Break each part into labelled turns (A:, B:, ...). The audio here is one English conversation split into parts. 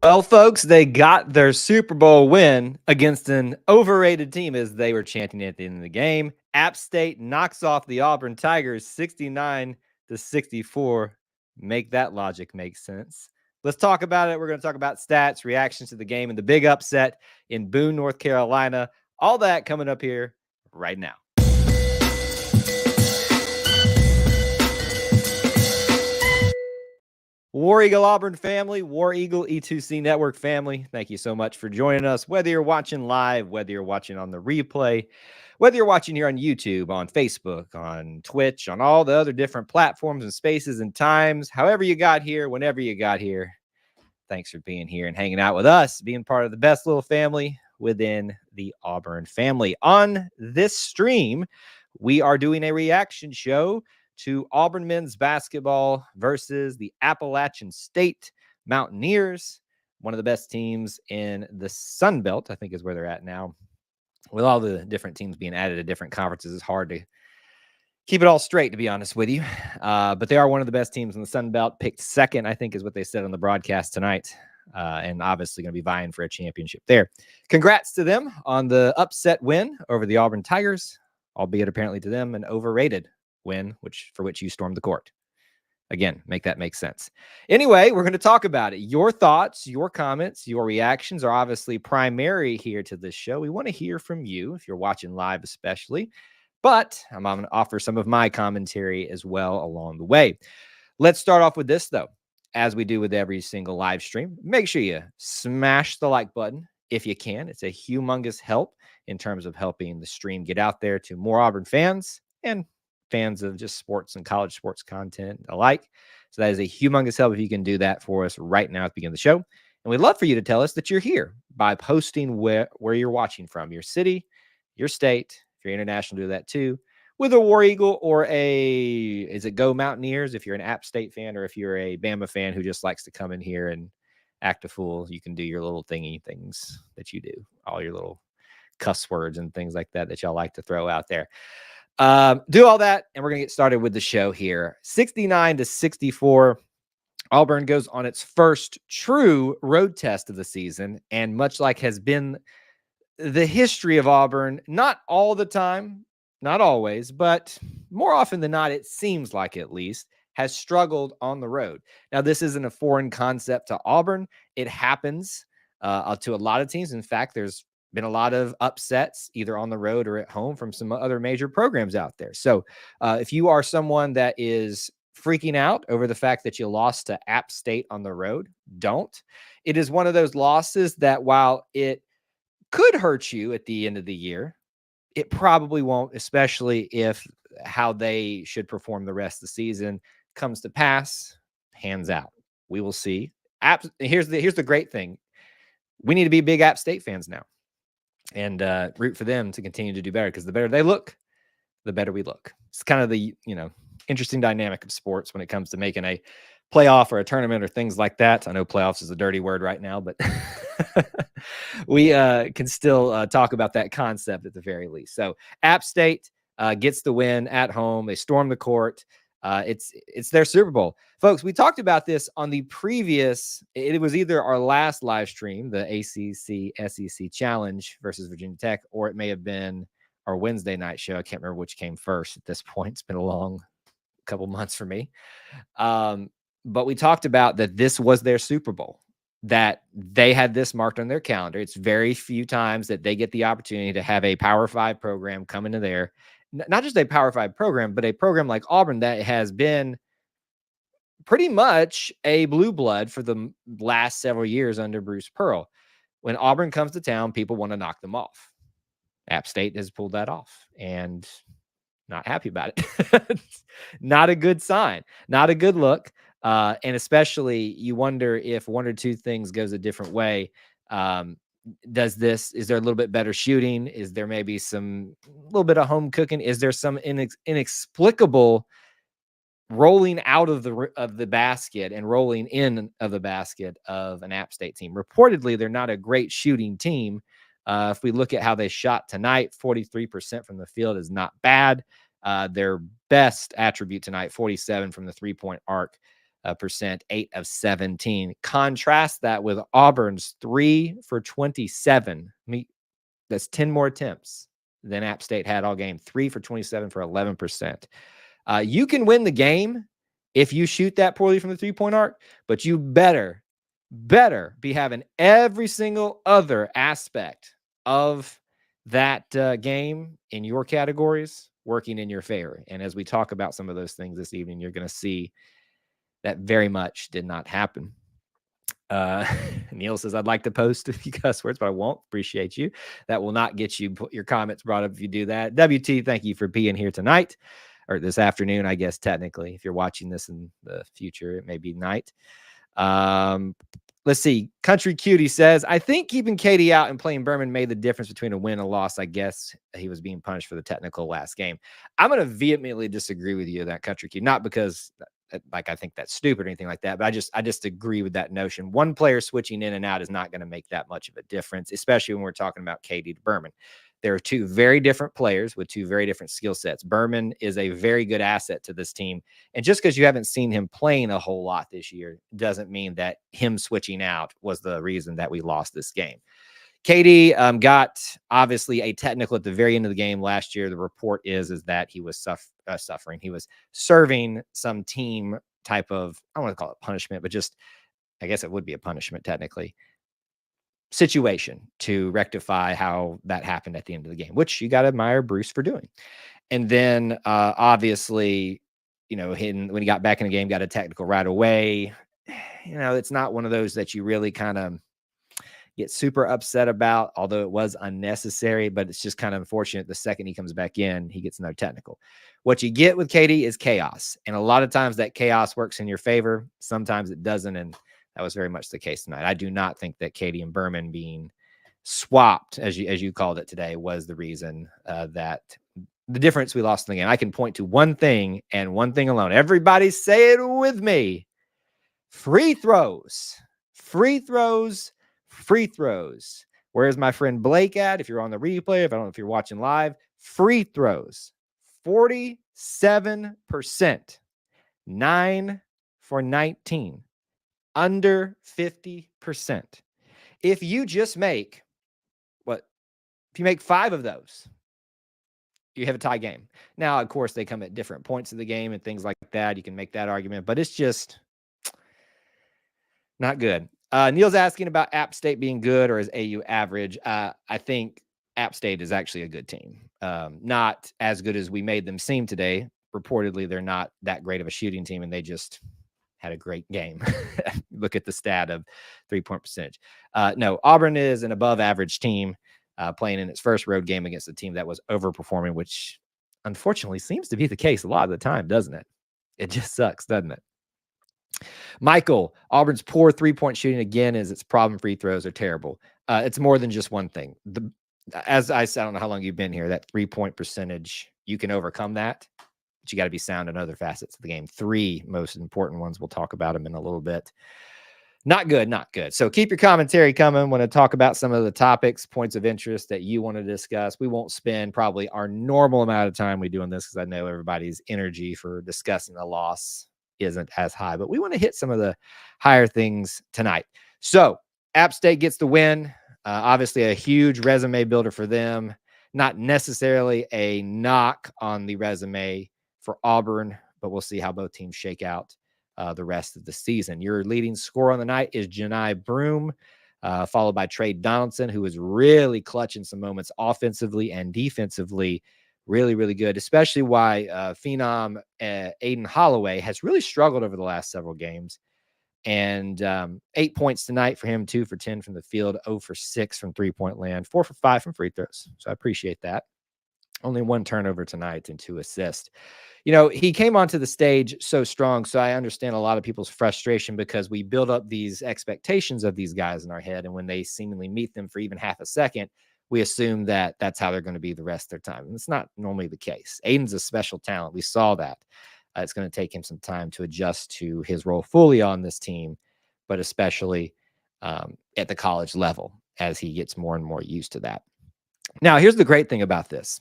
A: Well, folks, they got their Super Bowl win against an overrated team as they were chanting at the end of the game. App State knocks off the Auburn Tigers 69-64. Make that logic make sense. Let's talk about it. We're going to talk about stats, reactions to the game, and the big upset in Boone, North Carolina. All that coming up here right now. War Eagle Auburn family, War Eagle E2C Network family, thank you so much for joining us. Whether you're watching live, whether you're watching on the replay, whether you're watching here on YouTube, on Facebook, on Twitch, on all the other different platforms and spaces and times, however you got here, whenever you got here, thanks for being here and hanging out with us, being part of the best little family within the Auburn family. On this stream, we are doing a reaction show to Auburn men's basketball versus the Appalachian State Mountaineers, one of the best teams in the Sun Belt, I think is where they're at now. With all the different teams being added to different conferences, it's hard to keep it all straight, to be honest with you. But they are one of the best teams in the Sun Belt, picked second, I think is what they said on the broadcast tonight, and obviously going to be vying for a championship there. Congrats to them on the upset win over the Auburn Tigers, albeit apparently to them an overrated win, for which you stormed the court. Again, make that make sense. Anyway, we're going to talk about it. Your thoughts, your comments, your reactions are obviously primary here to this show. We want to hear from you if you're watching live especially, but I'm going to offer some of my commentary as well along the way. Let's start off with this, though. As we do with every single live stream, make sure you smash the like button if you can. It's a humongous help in terms of helping the stream get out there to more Auburn fans and fans of just sports and college sports content alike. So that is a humongous help if you can do that for us right now at the beginning of the show. And we'd love for you to tell us that you're here by posting where you're watching from, your city, your state. If you're international, do that too. With a War Eagle or is it Go Mountaineers? If you're an App State fan, or if you're a Bama fan who just likes to come in here and act a fool, you can do your little things that you do, all your little cuss words and things like that y'all like to throw out there. Do all that, and we're going to get started with the show here. 69-64. Auburn goes on its first true road test of the season, and much like has been the history of Auburn, not all the time, not always, but more often than not, it seems like at least, has struggled on the road. Now, this isn't a foreign concept to Auburn. It happens to a lot of teams. In fact, there's been a lot of upsets either on the road or at home from some other major programs out there. So if you are someone that is freaking out over the fact that you lost to App State on the road, don't. It is one of those losses that while it could hurt you at the end of the year, it probably won't, especially if how they should perform the rest of the season comes to pass, hands out. We will see. Here's the great thing. We need to be big App State fans now and root for them to continue to do better, because the better they look, the better we look. It's kind of the, interesting dynamic of sports when it comes to making a playoff or a tournament or things like that. I know playoffs is a dirty word right now, but we can still talk about that concept at the very least. So App State gets the win at home. They storm the court. It's their Super Bowl. Folks, we talked about this on the previous, it was either our last live stream, the ACC SEC Challenge versus Virginia Tech, or it may have been our Wednesday night show. I can't remember which came first at this point. It's been a long couple months for me. But we talked about that this was their Super Bowl, that they had this marked on their calendar. It's very few times that they get the opportunity to have a Power 5 program come into there. Not just a Power 5 program, but a program like Auburn that has been pretty much a blue blood for the last several years under Bruce Pearl. When Auburn comes to town, people want to knock them off. App State has pulled that off, and not happy about it. Not a good sign, not a good look. And especially you wonder if one or two things goes a different way. Is there a little bit better shooting? Is there maybe a little bit of home cooking? Is there some inexplicable rolling out of the basket and rolling in of the basket of an App State team? Reportedly, they're not a great shooting team. If we look at how they shot tonight, 43% from the field is not bad. Their best attribute tonight, 47 from the 3-point arc. percent, 8 of 17. Contrast that with Auburn's 3 for 27. That's 10 more attempts than App State had all game. 3 for 27 for 11%. You can win the game if you shoot that poorly from the three-point arc, but you better be having every single other aspect of that game in your categories working in your favor. And as we talk about some of those things this evening, you're going to see that very much did not happen. Neil says, I'd like to post a few cuss words, but I won't. Appreciate you. That will not get you your comments brought up if you do that. WT, thank you for being here tonight, or this afternoon, I guess, technically. If you're watching this in the future, it may be night. Let's see. Country Cutie says, I think keeping Katie out and playing Berman made the difference between a win and a loss. I guess he was being punished for the technical last game. I'm going to vehemently disagree with you, that Country Cutie, not because like I think that's stupid or anything like that, but I just agree with that notion. One player switching in and out is not going to make that much of a difference, especially when we're talking about Katie to Berman. There are two very different players with two very different skill sets. Berman is a very good asset to this team. And just because you haven't seen him playing a whole lot this year doesn't mean that him switching out was the reason that we lost this game. Katie got obviously a technical at the very end of the game last year. The report is that he was suffering. He was serving some team type of, I don't want to call it punishment, but just, I guess it would be a punishment technically, situation to rectify how that happened at the end of the game, which you got to admire Bruce for doing. And then obviously, when he got back in the game, got a technical right away. It's not one of those that you really kind of get super upset about, although it was unnecessary, but it's just kind of unfortunate. The second he comes back in, he gets another technical. What you get with Katie is chaos. And a lot of times that chaos works in your favor. Sometimes it doesn't. And that was very much the case tonight. I do not think that Katie and Berman being swapped, as you called it today, was the reason that the difference we lost in the game. I can point to one thing and one thing alone. Everybody say it with me. Free throws. Free throws. Free throws. Where's my friend Blake at? If you're on the replay, if I don't know if you're watching live, free throws. 47%. 9 for 19. Under 50%. If you just make if you make 5 of those, you have a tie game. Now, of course, they come at different points of the game and things like that. You can make that argument, but it's just not good. Neil's asking about App State being good or is AU average. I think App State is actually a good team. Not as good as we made them seem today. Reportedly, they're not that great of a shooting team, and they just had a great game. Look at the stat of 3-point percentage. No, Auburn is an above average team playing in its first road game against a team that was overperforming, which unfortunately seems to be the case a lot of the time, doesn't it? It just sucks, doesn't it? Michael, Auburn's poor 3-point shooting again is its problem. Free throws are terrible. It's more than just one thing. As I said, I don't know how long you've been here, that 3-point percentage, you can overcome that, but you got to be sound in other facets of the game. 3 most important ones. We'll talk about them in a little bit. Not good, not good. So keep your commentary coming when I talk about some of the topics, points of interest that you want to discuss. We won't spend probably our normal amount of time we do on this because I know everybody's energy for discussing the loss isn't as high, but we want to hit some of the higher things tonight. So App State gets the win. Obviously a huge resume builder for them. Not necessarily a knock on the resume for Auburn, but we'll see how both teams shake out the rest of the season. Your leading scorer on the night is Janai Broom, followed by Trey Donaldson, who is really clutching some moments offensively and defensively. Really, really good, especially why Phenom Aiden Holloway has really struggled over the last several games. And 8 points tonight for him, 2 for 10 from the field, 0 for 6 from three-point land, 4 for 5 from free throws. So I appreciate that. Only 1 turnover tonight and 2 assists. He came onto the stage so strong, so I understand a lot of people's frustration because we build up these expectations of these guys in our head, and when they seemingly meet them for even half a second, we assume that that's how they're going to be the rest of their time. And it's not normally the case. Aiden's a special talent. We saw that. It's going to take him some time to adjust to his role fully on this team, but especially at the college level as he gets more and more used to that. Now, here's the great thing about this.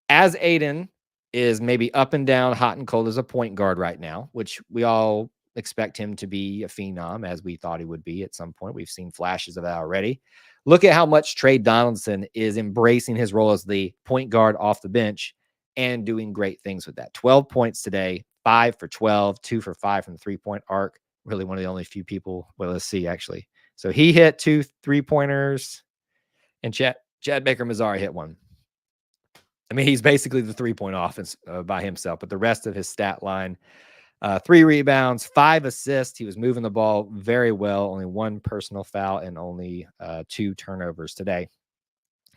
A: As Aiden is maybe up and down, hot and cold as a point guard right now, which we all expect him to be a phenom as we thought he would be at some point. We've seen flashes of that already. Look at how much Trey Donaldson is embracing his role as the point guard off the bench and doing great things with that. 12 points today, 5 for 12, 2 for 5 from the three-point arc. Really one of the only few people. Well, let's see, actually. So he hit 2 3-pointers, and Chad Baker-Mazara hit one. I mean, he's basically the three-point offense by himself, but the rest of his stat line, 3 rebounds, 5 assists. He was moving the ball very well, only 1 personal foul and only 2 turnovers today.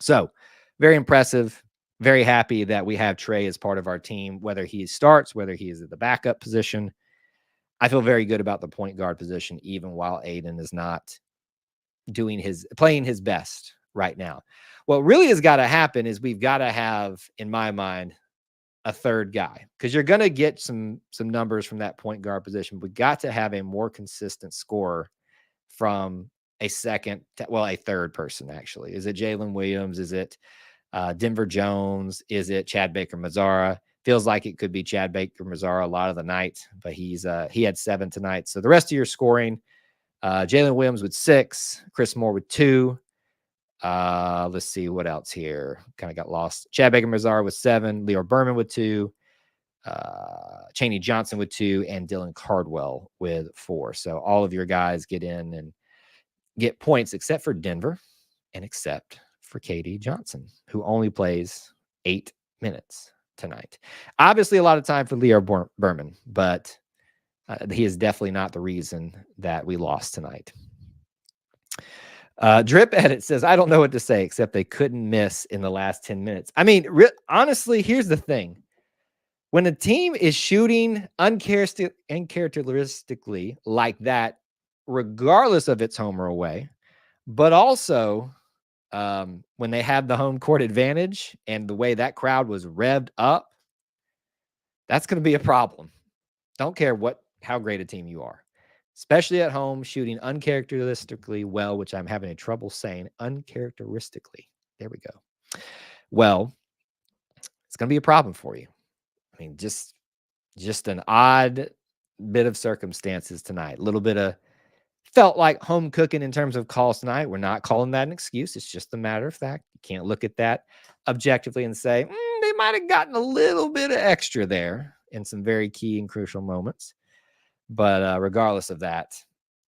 A: So very impressive. Very happy that we have Trey as part of our team, whether he starts, whether he is at the backup position. I feel very good about the point guard position, even while Aiden is not playing his best right now. What really has got to happen is we've got to have, in my mind, a third guy, because you're going to get some numbers from that point guard position. We got to have a more consistent scorer from a third person, actually. Is it Jalen Williams? Is it Denver Jones? Is it Chad Baker-Mazara? Feels like it could be Chad Baker-Mazara a lot of the night, but he had 7 tonight. So the rest of your scoring, Jalen Williams with 6, Chris Moore with 2. Let's see what else here. Kind of got lost. Chad Baker-Mazara with 7, Leo Berman with 2, Chaney Johnson with 2, and Dylan Cardwell with 4. So all of your guys get in and get points, except for Denver and except for KD Johnson, who only plays 8 minutes tonight. Obviously, a lot of time for Leo Berman, but he is definitely not the reason that we lost tonight. Drip Edit says, I don't know what to say, except they couldn't miss in the last 10 minutes. I mean, honestly, here's the thing. When a team is shooting uncharacteristically like that, regardless of its home or away, but also when they have the home court advantage and the way that crowd was revved up, that's going to be a problem. Don't care how great a team you are, especially at home, shooting uncharacteristically well, which I'm having trouble saying, uncharacteristically. There we go. Well, it's going to be a problem for you. I mean, just an odd bit of circumstances tonight. A little bit of felt like home cooking in terms of calls tonight. We're not calling that an excuse. It's just a matter of fact. You can't look at that objectively and say, they might have gotten a little bit of extra there in some very key and crucial moments. But regardless of that,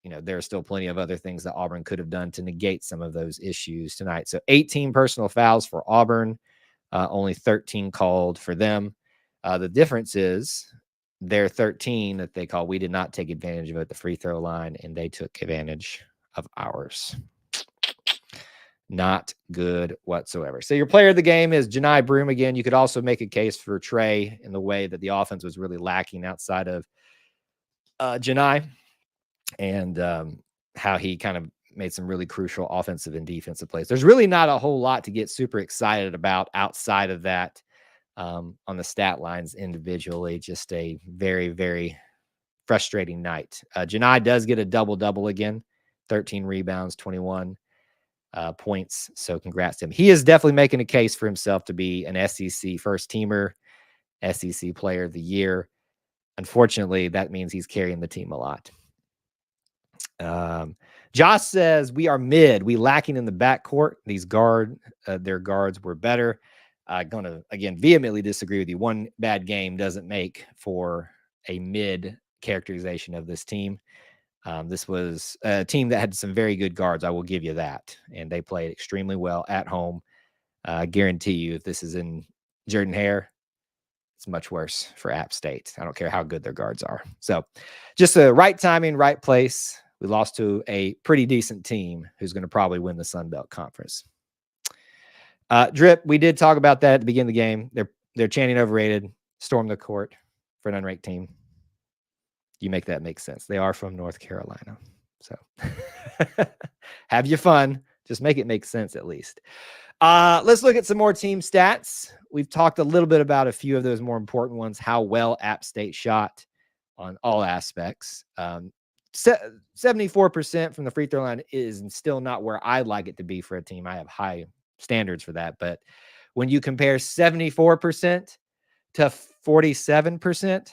A: there are still plenty of other things that Auburn could have done to negate some of those issues tonight. So 18 personal fouls for Auburn, only 13 called for them. The difference is their 13 that they call, we did not take advantage of it at the free throw line, and they took advantage of ours. Not good whatsoever. So your player of the game is Janai Broome again. You could also make a case for Trey in the way that the offense was really lacking outside of Janai, and how he kind of made some really crucial offensive and defensive plays. There's really not a whole lot to get super excited about outside of that. On the stat lines individually, just a very, very frustrating night. Janai does get a double-double again, 13 rebounds, 21 points. So congrats to him. He is definitely making a case for himself to be an SEC first-teamer, SEC player of the year. Unfortunately, that means he's carrying the team a lot. Josh says, we are mid. We lacking in the backcourt. Their guards were better. Going to, again, vehemently disagree with you. One bad game doesn't make for a mid characterization of this team. This was a team that had some very good guards. I will give you that. And they played extremely well at home. I guarantee you, if this is in Jordan-Hare, it's much worse for App State. I don't care how good their guards are. So just the right timing, right place. We lost to a pretty decent team who's going to probably win the Sun Belt Conference. Drip, we did talk about that at the beginning of the game. They're chanting overrated, storm the court for an unranked team. You make that make sense. They are from North Carolina. So have your fun. Just make it make sense at least. Let's look at some more team stats. We've talked a little bit about a few of those more important ones, how well App State shot on all aspects. 74% from the free throw line is still not where I'd like it to be for a team. I have high standards for that. But when you compare 74% to 47%,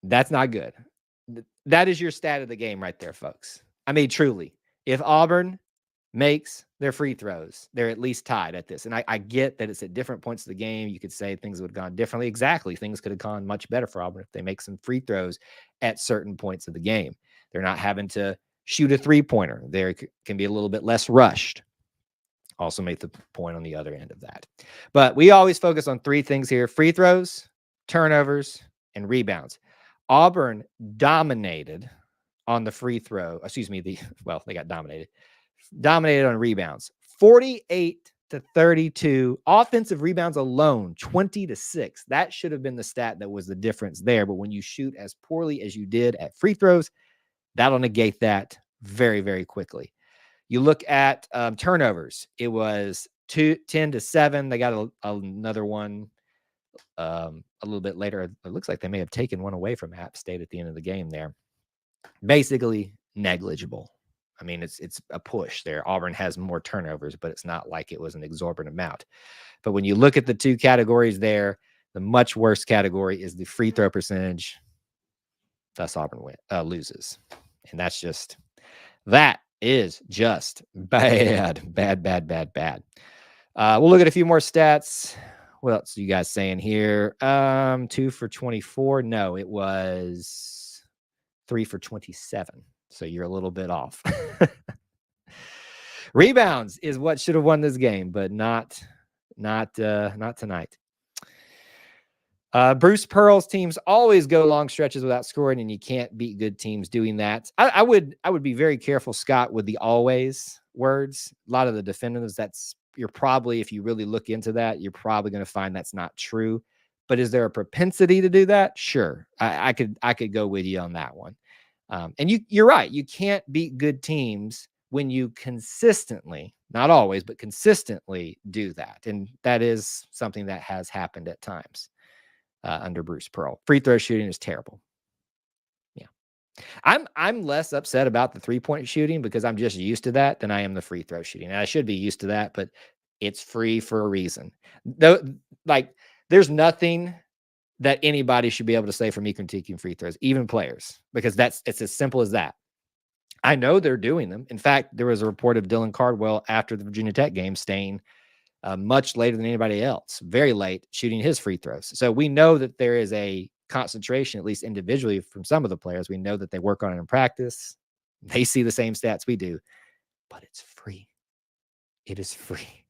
A: that's not good. That is your stat of the game right there, folks. I mean, truly, if Auburn makes their free throws, they're at least tied at this. And I get that it's at different points of the game. You could say things would have gone differently. Exactly. Things could have gone much better for Auburn if they make some free throws at certain points of the game. They're not having to shoot a three-pointer. They can be a little bit less rushed. Also make the point on the other end of that. But we always focus on three things here: free throws, turnovers, and rebounds. Auburn dominated on the free throw. They got dominated on rebounds. 48-32. Offensive rebounds alone, 20-6. That should have been the stat that was the difference there. But when you shoot as poorly as you did at free throws, that'll negate that very, very quickly. You look at turnovers. It was 10-7. They got another one a little bit later. It looks like they may have taken one away from App State at the end of the game there. Basically negligible. I mean, it's a push there. Auburn has more turnovers, but it's not like it was an exorbitant amount. But when you look at the two categories there, the much worse category is the free throw percentage. Thus, Auburn loses. And that is just bad. We'll look at a few more stats. What else are you guys saying here? 2 for 24. No, it was 3 for 27. So you're a little bit off. Rebounds is what should have won this game, but not tonight. Bruce Pearl's teams always go long stretches without scoring, and you can't beat good teams doing that. I would be very careful, Scott, with the always words. A lot of the defenders, you're probably, if you really look into that, you're probably going to find that's not true. But is there a propensity to do that? Sure. I could go with you on that one. And you're right. You can't beat good teams when you consistently, not always, but consistently do that. And that is something that has happened at times under Bruce Pearl. Free throw shooting is terrible. Yeah. I'm less upset about the 3-point shooting because I'm just used to that than I am the free throw shooting. And I should be used to that, but it's free for a reason. There's nothing that anybody should be able to say for me critiquing free throws, even players, because it's as simple as that. I know they're doing them. In fact, there was a report of Dylan Cardwell after the Virginia Tech game staying much later than anybody else, very late, shooting his free throws. So we know that there is a concentration, at least individually, from some of the players. We know that they work on it in practice. They see the same stats we do, but it's free. It is free.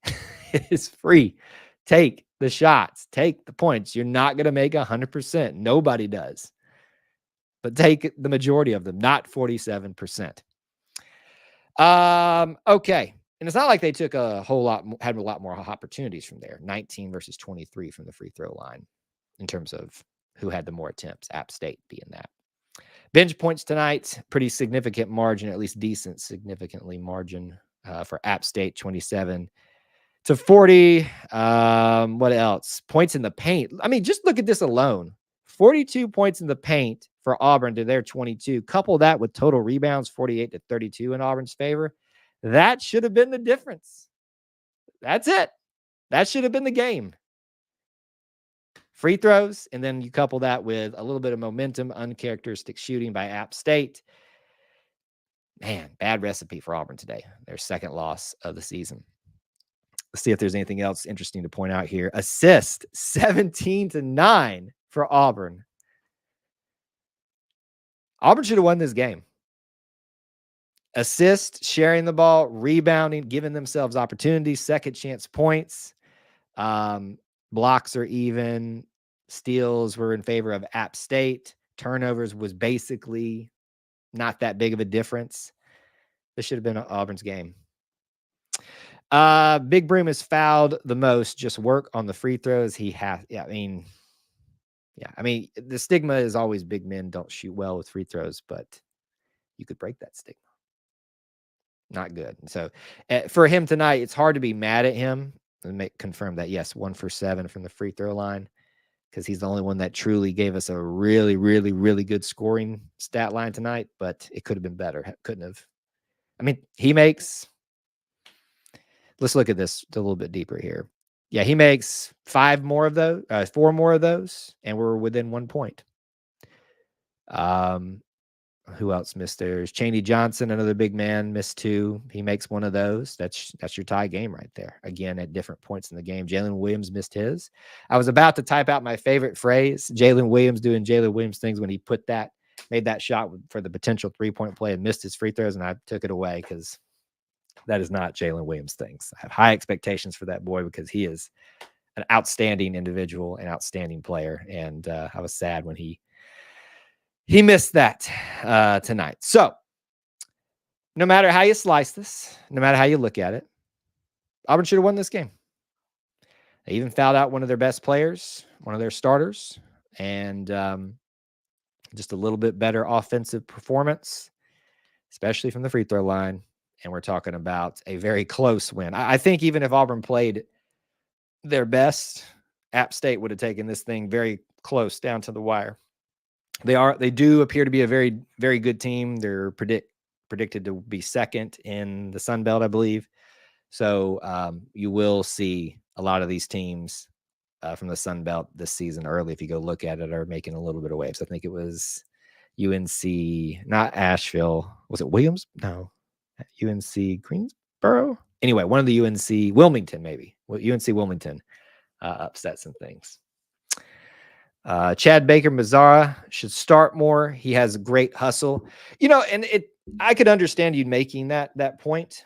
A: It is free. Take the shots, take the points. You're not going to make 100%. Nobody does. But take the majority of them, not 47%. Okay. And it's not like they took had a lot more opportunities from there. 19 versus 23 from the free throw line in terms of who had the more attempts. App State being that. Bench points tonight, pretty significant margin, at least decent, significantly margin for App State, 27 to 40. What else? Points in the paint. I mean, just look at this alone. 42 points in the paint for Auburn to their 22. Couple that with total rebounds, 48-32 in Auburn's favor. That should have been the difference. That's it. That should have been the game. Free throws, and then you couple that with a little bit of momentum, uncharacteristic shooting by App State. Man, bad recipe for Auburn today. Their second loss of the season. Let's see if there's anything else interesting to point out here. Assist, 17-9 for Auburn. Auburn should have won this game. Assist, sharing the ball, rebounding, giving themselves opportunities, second chance points. Blocks are even. Steals were in favor of App State. Turnovers was basically not that big of a difference. This should have been Auburn's game. Big Broom is fouled the most. Just work on the free throws. I mean, the stigma is always big men don't shoot well with free throws, but you could break that stigma. Not good. So for him tonight, it's hard to be mad at him and confirm that, yes, 1 for 7 from the free throw line, because he's the only one that truly gave us a really, really, really good scoring stat line tonight, but it could have been better. Couldn't have. I mean, let's look at this a little bit deeper here. Yeah, he makes 4 more of those, and we're within 1 point. Who else missed theirs? Chaney Johnson, another big man, missed 2. He makes one of those. That's your tie game right there. Again, at different points in the game. Jalen Williams missed his. I was about to type out my favorite phrase, Jalen Williams doing Jalen Williams things when he made that shot for the potential 3-point play and missed his free throws, and I took it away because that is not Jalen Williams things. I have high expectations for that boy because he is an outstanding individual, an outstanding player, and I was sad when he missed that tonight. So no matter how you slice this, no matter how you look at it, Auburn should have won this game. They even fouled out one of their best players, one of their starters, and just a little bit better offensive performance, especially from the free throw line. And we're talking about a very close win. I think even if Auburn played their best, App State would have taken this thing very close down to the wire. They do appear to be a very, very good team. They're predicted to be second in the Sun Belt, I believe. So you will see a lot of these teams from the Sun Belt this season early, if you go look at it, are making a little bit of waves. I think it was UNC, not Asheville. Was it Williams? No. UNC Greensboro? Anyway, one of the UNC, Wilmington maybe. UNC Wilmington upset some things. Chad Baker Mazzara should start more. He has great hustle, and I could understand you making that point.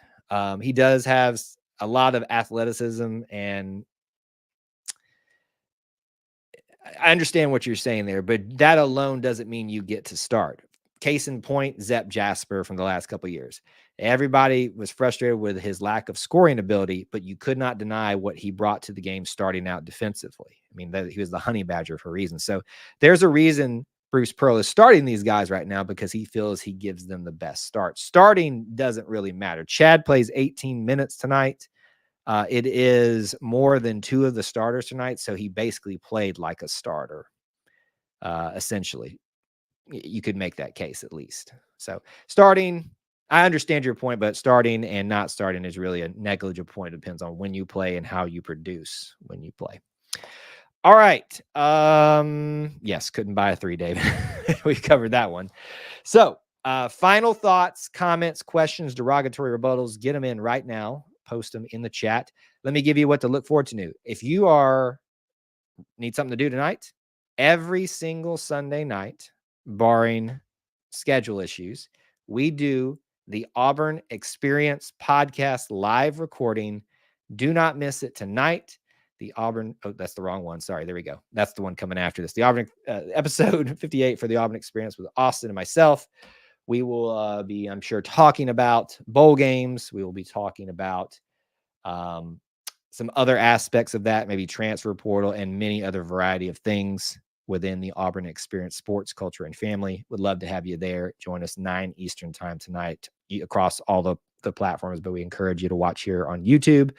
A: He does have a lot of athleticism, and I understand what you're saying there, but that alone doesn't mean you get to start. Case in point, Zep Jasper from the last couple of years. Everybody was frustrated with his lack of scoring ability, but you could not deny what he brought to the game starting out defensively. I mean, he was the honey badger for a reason. So there's a reason Bruce Pearl is starting these guys right now, because he feels he gives them the best start. Starting doesn't really matter. Chad plays 18 minutes tonight. It is more than 2 of the starters tonight, so he basically played like a starter, essentially. You could make that case at least. So starting, I understand your point, but starting and not starting is really a negligible point. It depends on when you play and how you produce when you play. All right. Yes, couldn't buy a 3, David. We covered that one. So final thoughts, comments, questions, derogatory rebuttals, get them in right now. Post them in the chat. Let me give you what to look forward to. If you need something to do tonight, every single Sunday night, barring schedule issues, we do the Auburn Experience podcast live recording. Do not miss it tonight. The Auburn, that's the wrong one. Sorry, there we go. That's the one coming after this. The Auburn episode 58 for the Auburn Experience with Austin and myself. We will be, I'm sure, talking about bowl games. We will be talking about some other aspects of that, maybe transfer portal and many other variety of things within the Auburn Experience sports, culture, and family. Would love to have you there. Join us 9 Eastern time tonight across all the platforms, but we encourage you to watch here on YouTube.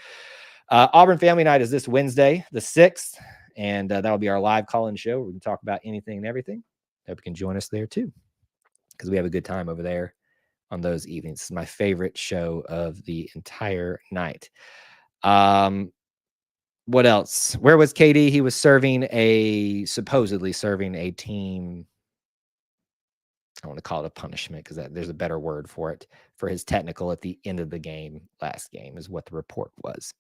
A: Auburn Family Night is this Wednesday, the 6th, and that'll be our live call-in show. We can talk about anything and everything. Hope you can join us there too, because we have a good time over there on those evenings. It's my favorite show of the entire night. What else? Where was KD? He was supposedly serving a team. I want to call it a punishment because there's a better word for it, for his technical at the end of the game. Last game is what the report was.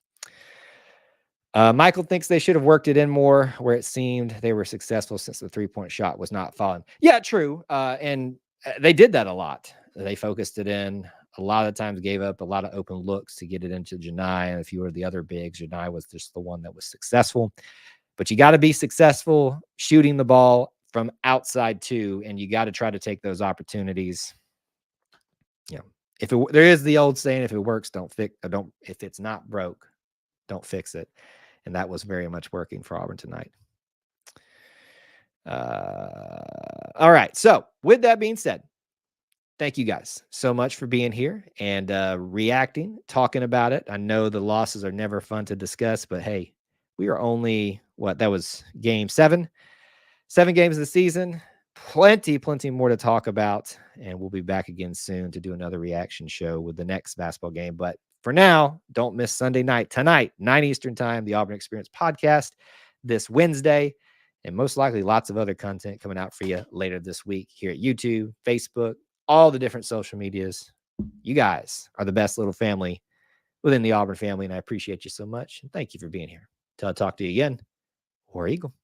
A: Michael thinks they should have worked it in more where it seemed they were successful since the 3-point shot was not falling. Yeah, true. And they did that a lot. They focused it in. A lot of times gave up a lot of open looks to get it into Janai and a few of the other bigs. Janai was just the one that was successful. But you got to be successful shooting the ball from outside too, and you got to try to take those opportunities. There is the old saying, if it works, if it's not broke, don't fix it. And that was very much working for Auburn tonight. All right. So with that being said, thank you guys so much for being here and reacting, talking about it. I know the losses are never fun to discuss, but hey, we are only, that was game 7. 7 games of the season. Plenty more to talk about. And we'll be back again soon to do another reaction show with the next basketball game. But for now, don't miss Sunday night, tonight, 9 Eastern time, the Auburn Experience podcast this Wednesday. And most likely lots of other content coming out for you later this week here at YouTube, Facebook, all the different social medias. You guys are the best little family within the Auburn family, and I appreciate you so much. And thank you for being here. Till I talk to you again, War Eagle.